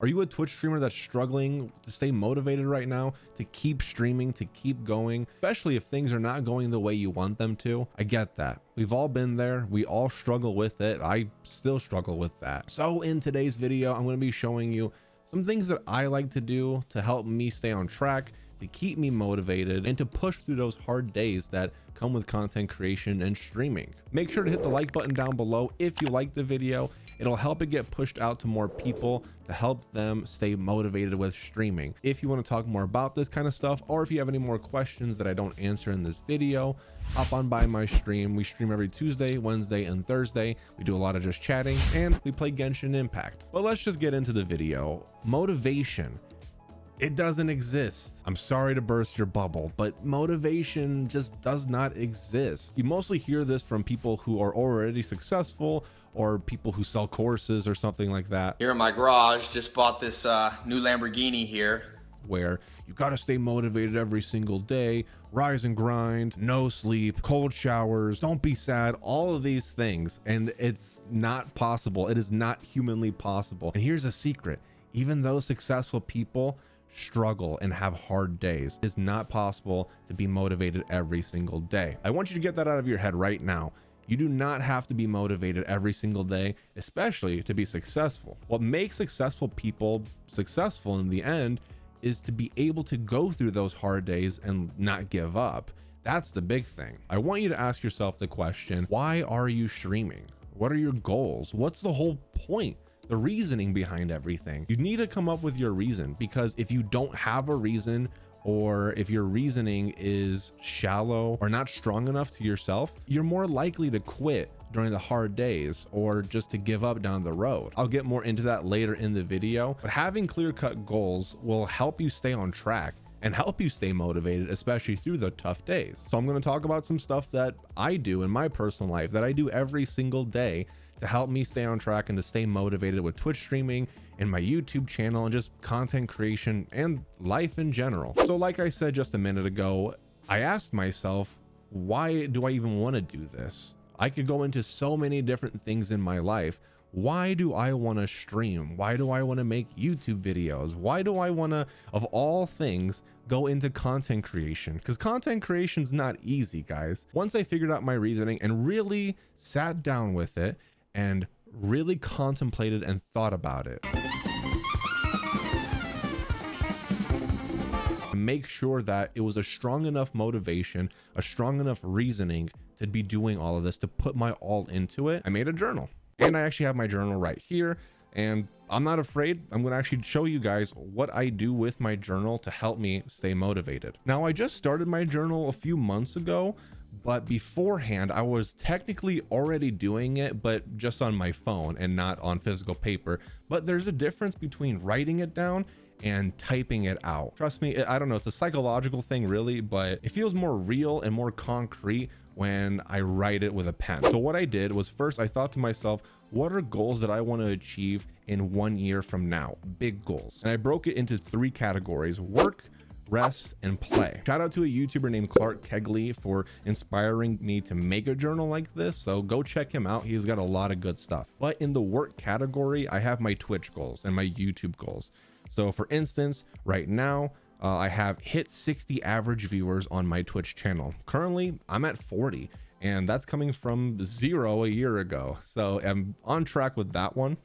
Are you a Twitch streamer that's struggling to stay motivated right now, to keep streaming, to keep going, especially if things are not going the way you want them to? I get that. We've all been there. We all struggle with it. I still struggle with that. So in today's video, I'm going to be showing you some things that I like to do to help me stay on track, to keep me motivated, and to push through those hard days that come with content creation and streaming. Make sure to hit the like button down below if you like the video. It'll help it get pushed out to more people to help them stay motivated with streaming. If you want to talk more about this kind of stuff, or if you have any more questions that I don't answer in this video, hop on by my stream. We stream every Tuesday, Wednesday, and Thursday. We do a lot of just chatting, and we play Genshin Impact. But let's just get into the video. Motivation. It doesn't exist. I'm sorry to burst your bubble, but motivation just does not exist. You mostly hear this from people who are already successful or people who sell courses or something like that. Here in my garage, just bought this new Lamborghini here. Where you got to stay motivated every single day, rise and grind, no sleep, cold showers, don't be sad, all of these things. And it's not possible. It is not humanly possible. And here's a secret. Even those successful people struggle and have hard days. It's not possible to be motivated every single day. I want you to get that out of your head right now. You do not have to be motivated every single day, especially to be successful. What makes successful people successful in the end is to be able to go through those hard days and not give up. That's the big thing. I want you to ask yourself the question, why are you streaming? What are your goals? What's the whole point? The reasoning behind everything. You need to come up with your reason, because if you don't have a reason, or if your reasoning is shallow or not strong enough to yourself, you're more likely to quit during the hard days or just to give up down the road. I'll get more into that later in the video, but having clear-cut goals will help you stay on track and help you stay motivated, especially through the tough days. So I'm going to talk about some stuff that I do in my personal life that I do every single day to help me stay on track and to stay motivated with Twitch streaming and my YouTube channel and just content creation and life in general. So like I said just a minute ago, I asked myself, why do I even want to do this? I could go into so many different things in my life. Why do I want to stream? Why do I want to make YouTube videos? Why do I want to, of all things, go into content creation? Because content creation is not easy, guys. Once I figured out my reasoning and really sat down with it and really contemplated and thought about it, make sure that it was a strong enough motivation, a strong enough reasoning to be doing all of this, to put my all into it. I made a journal, and I actually have my journal right here, and I'm not afraid. I'm going to actually show you guys what I do with my journal to help me stay motivated. Now, I just started my journal a few months ago, but beforehand I was technically already doing it, but just on my phone and not on physical paper. But there's a difference between writing it down and typing it out. Trust me, I don't know, it's a psychological thing really, but it feels more real and more concrete when I write it with a pen. So what I did was, first I thought to myself, what are goals that I want to achieve in 1 year from now? Big goals. And I broke it into 3 categories: work, rest, and play. Shout out to a YouTuber named Clark Kegley for inspiring me to make a journal like this. So go check him out. He's got a lot of good stuff. But in the work category, I have my Twitch goals and my YouTube goals. So for instance, right now, I have hit 60 average viewers on my Twitch channel. Currently, I'm at 40, and that's coming from 0 a year ago. So I'm on track with that one.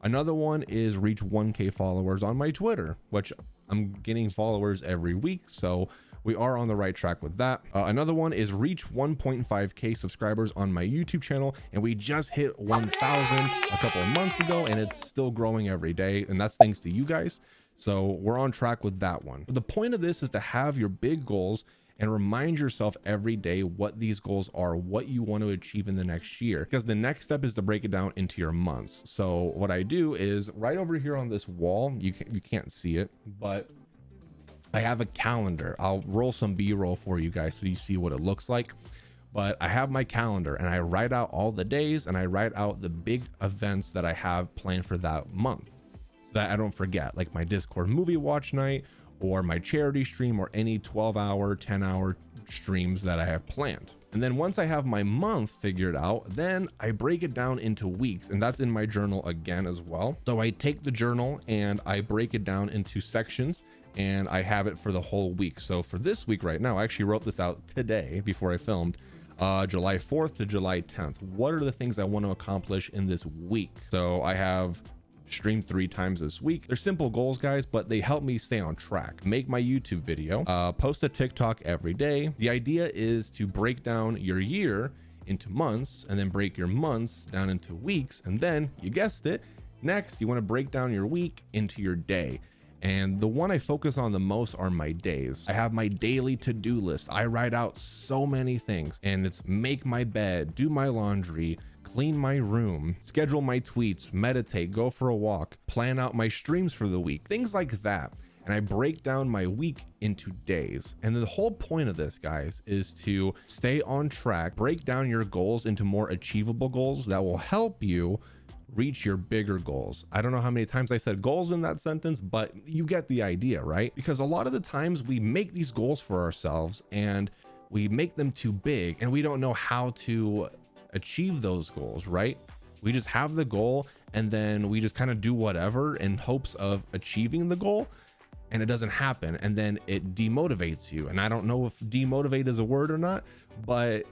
Another one is reach 1K followers on my Twitter, which I'm getting followers every week, so we are on the right track with that. Another one is reach 1.5K subscribers on my YouTube channel, and we just hit 1,000 a couple of months ago, and it's still growing every day, and that's thanks to you guys. So we're on track with that one. But the point of this is to have your big goals and remind yourself every day what these goals are, what you want to achieve in the next year, because the next step is to break it down into your months. So what I do is right over here on this wall, you can't see it, but I have a calendar. I'll roll some B-roll for you guys so you see what it looks like. But I have my calendar, and I write out all the days, and I write out the big events that I have planned for that month so that I don't forget, like my Discord movie watch night, or my charity stream, or any 12-hour, 10-hour streams that I have planned. And then once I have my month figured out, then I break it down into weeks, and that's in my journal again as well. So I take the journal and I break it down into sections, and I have it for the whole week. So for this week right now, I actually wrote this out today before I filmed, July 4th to July 10th. What are the things I want to accomplish in this week? So I have stream 3 times this week. They're simple goals, guys, but they help me stay on track. Make my YouTube video, post a TikTok every day. The idea is to break down your year into months, and then break your months down into weeks. And then, you guessed it, next you want to break down your week into your day. And the one I focus on the most are my days. I have my daily to-do list. I write out so many things, and it's make my bed, do my laundry, clean my room, schedule my tweets, meditate, go for a walk, plan out my streams for the week, things like that. And I break down my week into days. And the whole point of this, guys, is to stay on track, break down your goals into more achievable goals that will help you reach your bigger goals. I don't know how many times I said goals in that sentence, but you get the idea, right? Because a lot of the times we make these goals for ourselves and we make them too big, and we don't know how to achieve those goals, right? We just have the goal and then we just kind of do whatever in hopes of achieving the goal, and it doesn't happen, and then it demotivates you. And I don't know if demotivate is a word or not, but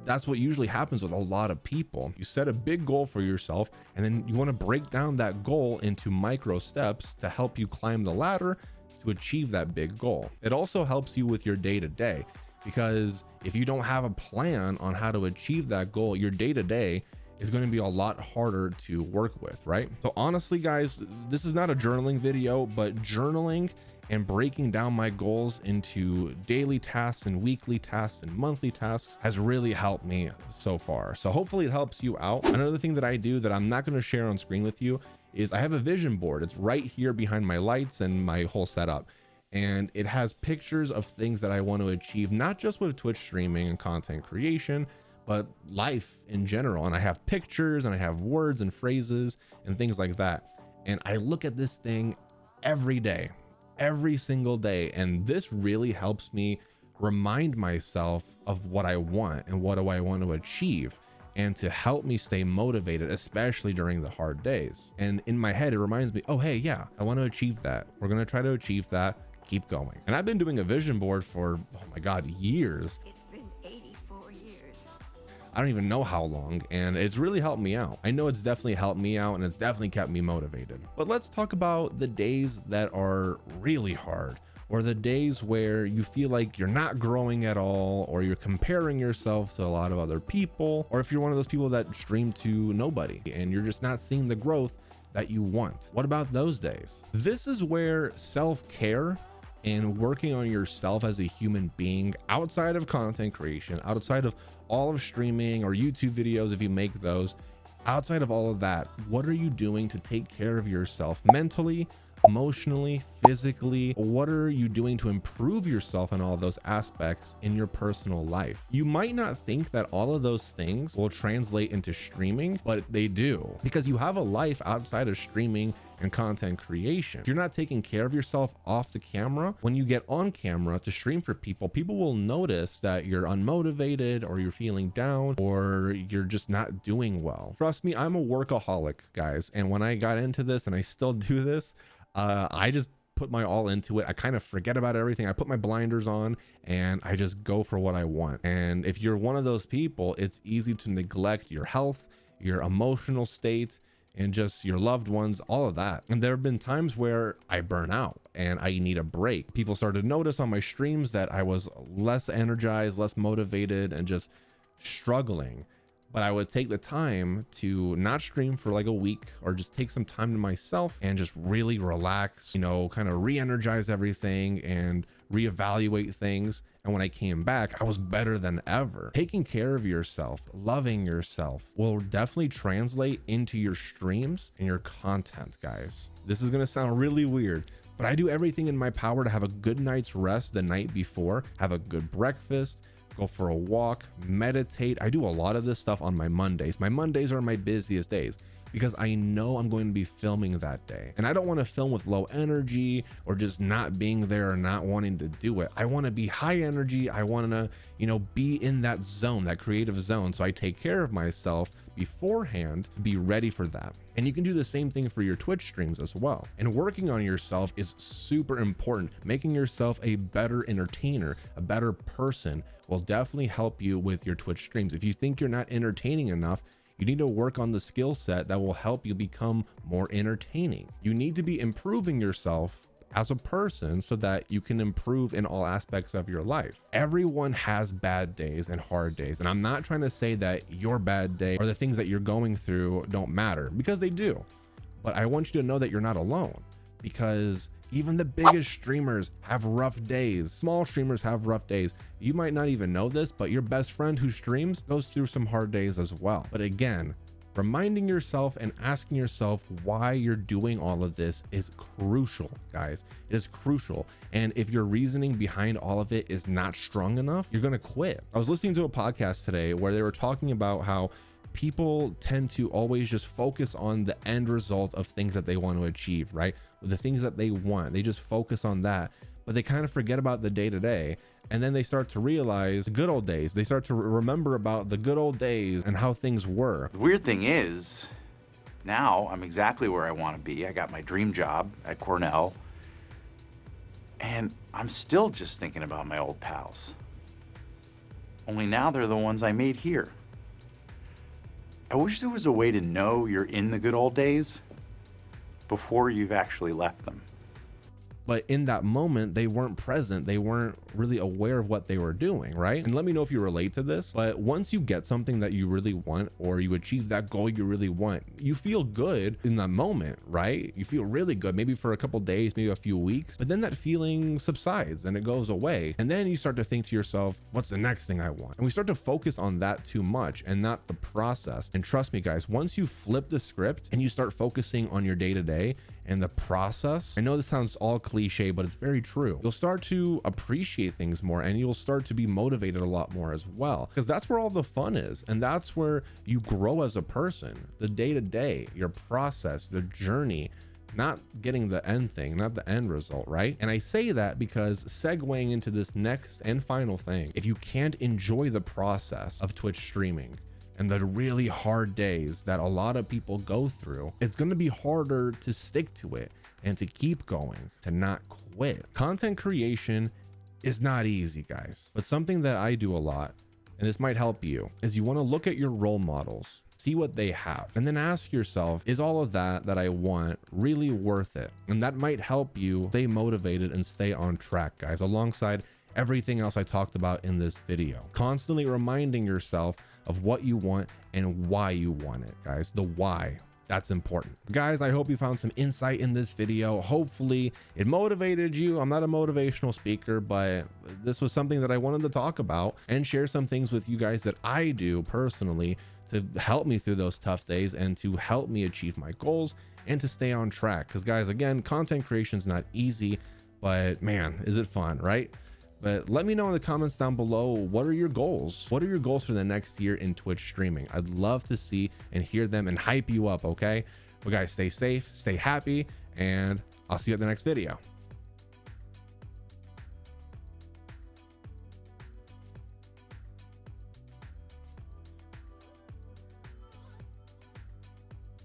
that's what usually happens with a lot of people. You set a big goal for yourself, and then you want to break down that goal into micro steps to help you climb the ladder to achieve that big goal. It also helps you with your day-to-day, because if you don't have a plan on how to achieve that goal, your day-to-day is going to be a lot harder to work with, right? So honestly, guys, this is not a journaling video, but journaling and breaking down my goals into daily tasks and weekly tasks and monthly tasks has really helped me so far. So hopefully it helps you out. Another thing that I do that I'm not going to share on screen with you is I have a vision board. It's right here behind my lights and my whole setup. And it has pictures of things that I want to achieve, not just with Twitch streaming and content creation, but life in general. And I have pictures and I have words and phrases and things like that. And I look at this thing every day, every single day. And this really helps me remind myself of what I want and what do I want to achieve, and to help me stay motivated, especially during the hard days. And in my head, it reminds me, oh, hey, yeah, I want to achieve that. We're going to try to achieve that. Keep going. And I've been doing a vision board for, oh my God, years. It's been 84 years. I don't even know how long, and it's really helped me out. I know it's definitely helped me out, and it's definitely kept me motivated. But let's talk about the days that are really hard, or the days where you feel like you're not growing at all, or you're comparing yourself to a lot of other people, or if you're one of those people that stream to nobody and you're just not seeing the growth that you want. What about those days? This is where self-care and working on yourself as a human being outside of content creation, outside of all of streaming or YouTube videos, if you make those, outside of all of that, what are you doing to take care of yourself mentally, emotionally, physically? What are you doing to improve yourself in all of those aspects in your personal life? You might not think that all of those things will translate into streaming, but they do, because you have a life outside of streaming and content creation. If you're not taking care of yourself off the camera, when you get on camera to stream for people, people will notice that you're unmotivated, or you're feeling down, or you're just not doing well. Trust me, I'm a workaholic, guys. And when I got into this, and I still do this, I just put my all into it. I kind of forget about everything. I put my blinders on and I just go for what I want. And if you're one of those people, it's easy to neglect your health, your emotional state, and just your loved ones, all of that. And there have been times where I burn out and I need a break. People started to notice on my streams that I was less energized, less motivated, and just struggling. But I would take the time to not stream for like a week, or just take some time to myself and just really relax, you know, kind of re-energize everything and reevaluate things. And when I came back, I was better than ever. Taking care of yourself, loving yourself will definitely translate into your streams and your content, guys. This is gonna sound really weird, but I do everything in my power to have a good night's rest the night before, have a good breakfast, go for a walk, meditate. I do a lot of this stuff on my Mondays. My Mondays are my busiest days because I know I'm going to be filming that day. And I don't want to film with low energy or just not being there or not wanting to do it. I want to be high energy. I want to, you know, be in that zone, that creative zone. So I take care of myself beforehand, be ready for that. And you can do the same thing for your Twitch streams as well. And working on yourself is super important. Making yourself a better entertainer, a better person will definitely help you with your Twitch streams. If you think you're not entertaining enough, you need to work on the skill set that will help you become more entertaining. You need to be improving yourself as a person so that you can improve in all aspects of your life. Everyone has bad days and hard days. And I'm not trying to say that your bad day or the things that you're going through don't matter, because they do. But I want you to know that you're not alone, because even the biggest streamers have rough days. Small streamers have rough days. You might not even know this, but your best friend who streams goes through some hard days as well. But again, reminding yourself and asking yourself why you're doing all of this is crucial, guys. It is crucial. And if your reasoning behind all of it is not strong enough, you're gonna quit. I was listening to a podcast today where they were talking about how people tend to always just focus on the end result of things that they want to achieve, right? The things that they want, they just focus on that, but they kind of forget about the day-to-day. And then they start to realize the good old days. They start to remember about the good old days and how things were. The weird thing is, now I'm exactly where I want to be. I got my dream job at Cornell, and I'm still just thinking about my old pals. Only now they're the ones I made here. I wish there was a way to know you're in the good old days before you've actually left them. But in that moment, they weren't present. They weren't really aware of what they were doing, right? And let me know if you relate to this. But once you get something that you really want, or you achieve that goal you really want, you feel good in that moment, right? You feel really good, maybe for a couple days, maybe a few weeks, but then that feeling subsides and it goes away. And then you start to think to yourself, what's the next thing I want? And we start to focus on that too much and not the process. And trust me, guys, once you flip the script and you start focusing on your day-to-day and the process, I know this sounds all cliche, but it's very true. You'll start to appreciate things more, and you'll start to be motivated a lot more as well, because that's where all the fun is. And that's where you grow as a person, the day-to-day, your process, the journey, not getting the end thing, not the end result, right? And I say that because segueing into this next and final thing, if you can't enjoy the process of Twitch streaming and the really hard days that a lot of people go through, it's going to be harder to stick to it and to keep going, to not quit. Content creation is not easy, guys, but something that I do a lot, and this might help you, is you want to look at your role models, see what they have, and then ask yourself, is all of that I want really worth it? And that might help you stay motivated and stay on track, guys, alongside everything else I talked about in this video. Constantly reminding yourself of what you want and why you want it, guys. The why, that's important. Guys, I hope you found some insight in this video. Hopefully it motivated you. I'm not a motivational speaker, but this was something that I wanted to talk about and share some things with you guys that I do personally to help me through those tough days and to help me achieve my goals and to stay on track. Because guys, again, content creation is not easy, but man, is it fun, right? But let me know in the comments down below, what are your goals? What are your goals for the next year in Twitch streaming? I'd love to see and hear them and hype you up, okay? Well, guys, stay safe, stay happy, and I'll see you at the next video.